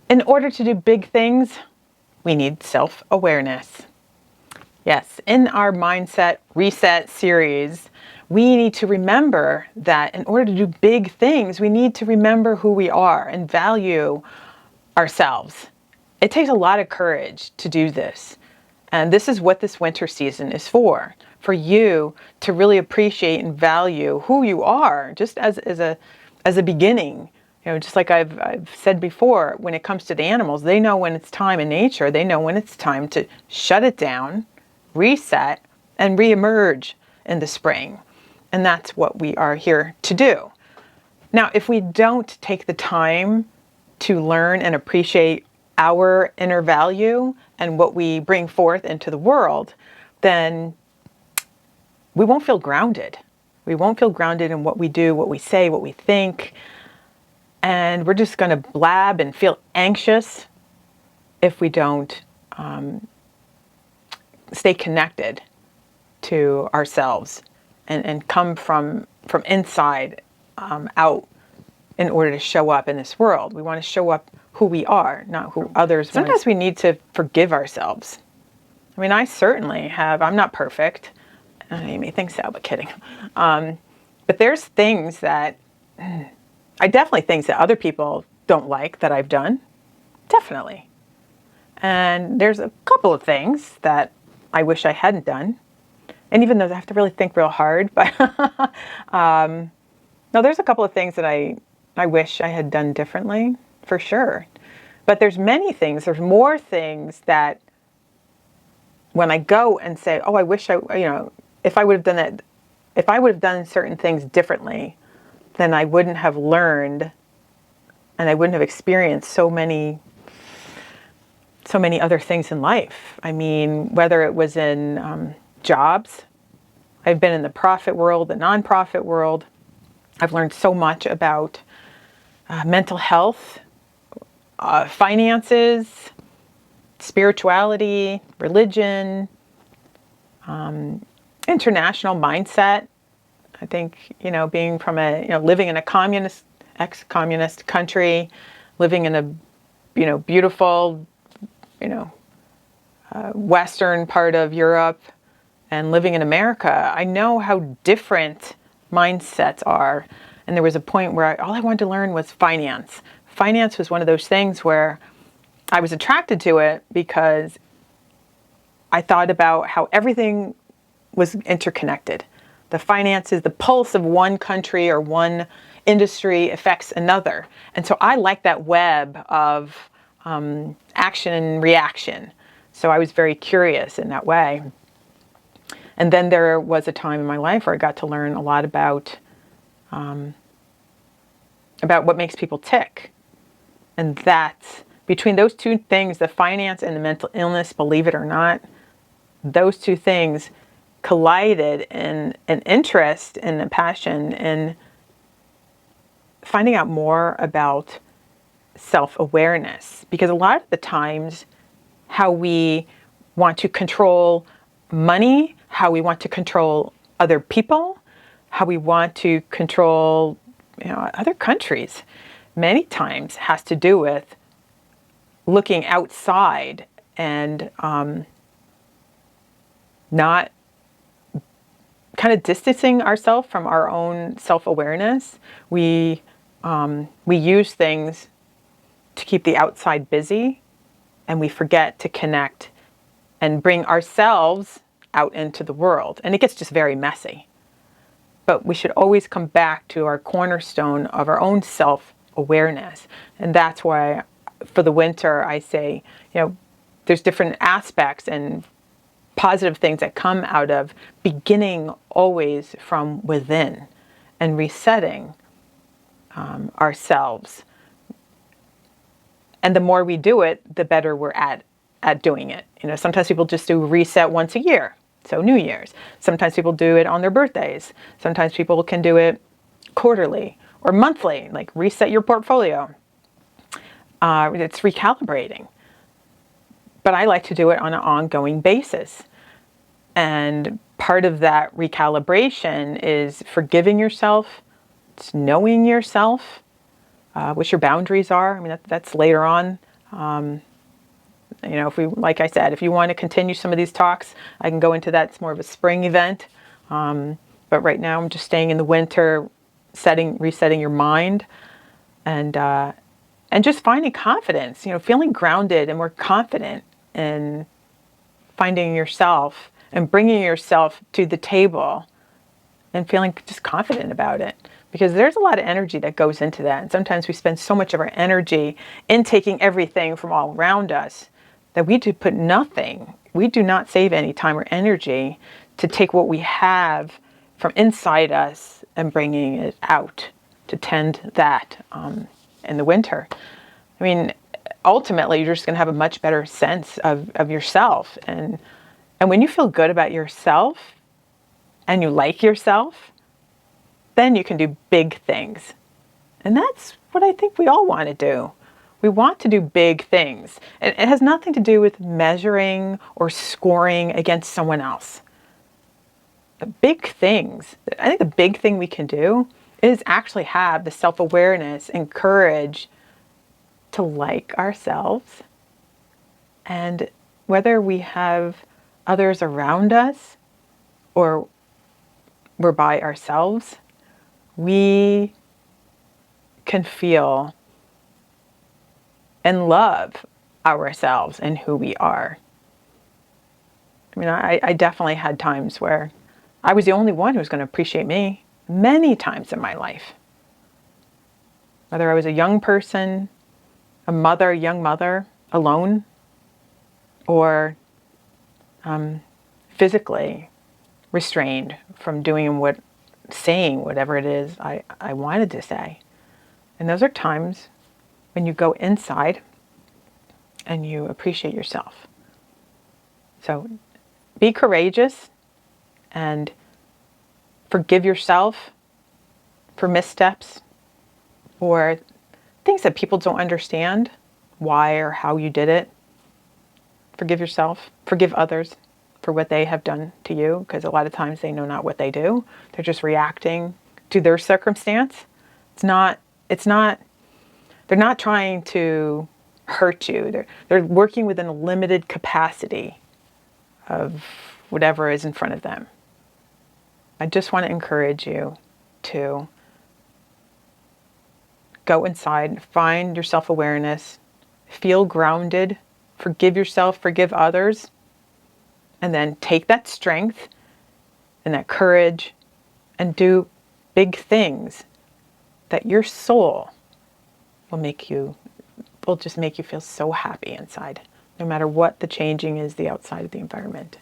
In order to do big things, we need self-awareness. Yes, in our Mindset Reset series, we need to remember that in order to do big things, we need to remember who we are and value ourselves. It takes a lot of courage to do this. And this is what this winter season is for you to really appreciate and value who you are, just as a beginning. You know, just like I've said before, when it comes to the animals, they know when it's time in nature, they know when it's time to shut it down, reset, and reemerge in the spring. And that's what we are here to do. Now, if we don't take the time to learn and appreciate our inner value and what we bring forth into the world, then we won't feel grounded. We won't feel grounded in what we do, what we say, what we think. And we're just going to blab and feel anxious if we don't stay connected to ourselves and come from inside out in order to show up in this world. We want to show up who we are, not who others. Sometimes we need to forgive ourselves. I mean, I certainly have. I'm not perfect. You may think so, but kidding. But there's things that, things that other people don't like that I've done. Definitely. And there's a couple of things that I wish I hadn't done. And even though I have to really think real hard, but no, there's a couple of things that I wish I had done differently, for sure. But there's more things that when I go and say, oh, I wish if I would have done that, if I would have done certain things differently, then I wouldn't have learned and I wouldn't have experienced so many other things in life. I mean, whether it was in jobs, I've been in the profit world, the nonprofit world. I've learned so much about mental health, finances, spirituality, religion, international mindset. I think, being from living in a ex-communist country, living in a, beautiful, western part of Europe and living in America, I know how different mindsets are. And there was a point where all I wanted to learn was finance. Finance was one of those things where I was attracted to it because I thought about how everything was interconnected. The finances, the pulse of one country or one industry affects another. And so I like that web of action and reaction. So I was very curious in that way. And then there was a time in my life where I got to learn a lot about what makes people tick. And that's between those two things, the finance and the mental illness, believe it or not, those two things collided in an interest and a passion in finding out more about self-awareness. Because a lot of the times how we want to control money, how we want to control other people, how we want to control other countries, many times has to do with looking outside and not kind of distancing ourselves from our own self-awareness. We use things to keep the outside busy, and we forget to connect and bring ourselves out into the world. And it gets just very messy. But we should always come back to our cornerstone of our own self-awareness. And that's why for the winter I say, there's different aspects and positive things that come out of beginning always from within and resetting ourselves. And the more we do it, the better we're at doing it. Sometimes people just do reset once a year. So New Year's. Sometimes people do it on their birthdays. Sometimes people can do it quarterly or monthly, like reset your portfolio. It's recalibrating. But I like to do it on an ongoing basis. And part of that recalibration is forgiving yourself, it's knowing yourself, what your boundaries are. I mean, that's later on You know, if we, like I said, if you want to continue some of these talks, I can go into that. It's more of a spring event. But right now I'm just staying in the winter, resetting your mind, and just finding confidence, you know, feeling grounded and more confident in finding yourself and bringing yourself to the table and feeling just confident about it. Because there's a lot of energy that goes into that. And sometimes we spend so much of our energy in taking everything from all around us that we do put nothing. We do not save any time or energy to take what we have from inside us and bringing it out to tend that in the winter. I mean, ultimately, you're just going to have a much better sense of yourself. And when you feel good about yourself and you like yourself, then you can do big things. And that's what I think we all want to do. We want to do big things. It has nothing to do with measuring or scoring against someone else. The big things, I think the big thing we can do is actually have the self-awareness and courage to like ourselves. And whether we have others around us or we're by ourselves, we can feel and love ourselves and who we are. I mean, I definitely had times where I was the only one who was going to appreciate me, many times in my life. Whether I was a young person, a mother, young mother, alone, or physically restrained from saying whatever it is I wanted to say. And those are times when you go inside and you appreciate yourself. So be courageous and forgive yourself for missteps or things that people don't understand why or how you did it. Forgive yourself, forgive others for what they have done to you, because a lot of times they know not what they do. They're just reacting to their circumstance. They're not trying to hurt you. They're working within a limited capacity of whatever is in front of them. I just want to encourage you to go inside, find your self-awareness, feel grounded, forgive yourself, forgive others, and then take that strength and that courage and do big things that your soul will just make you feel so happy inside, no matter what the changing is the outside of the environment.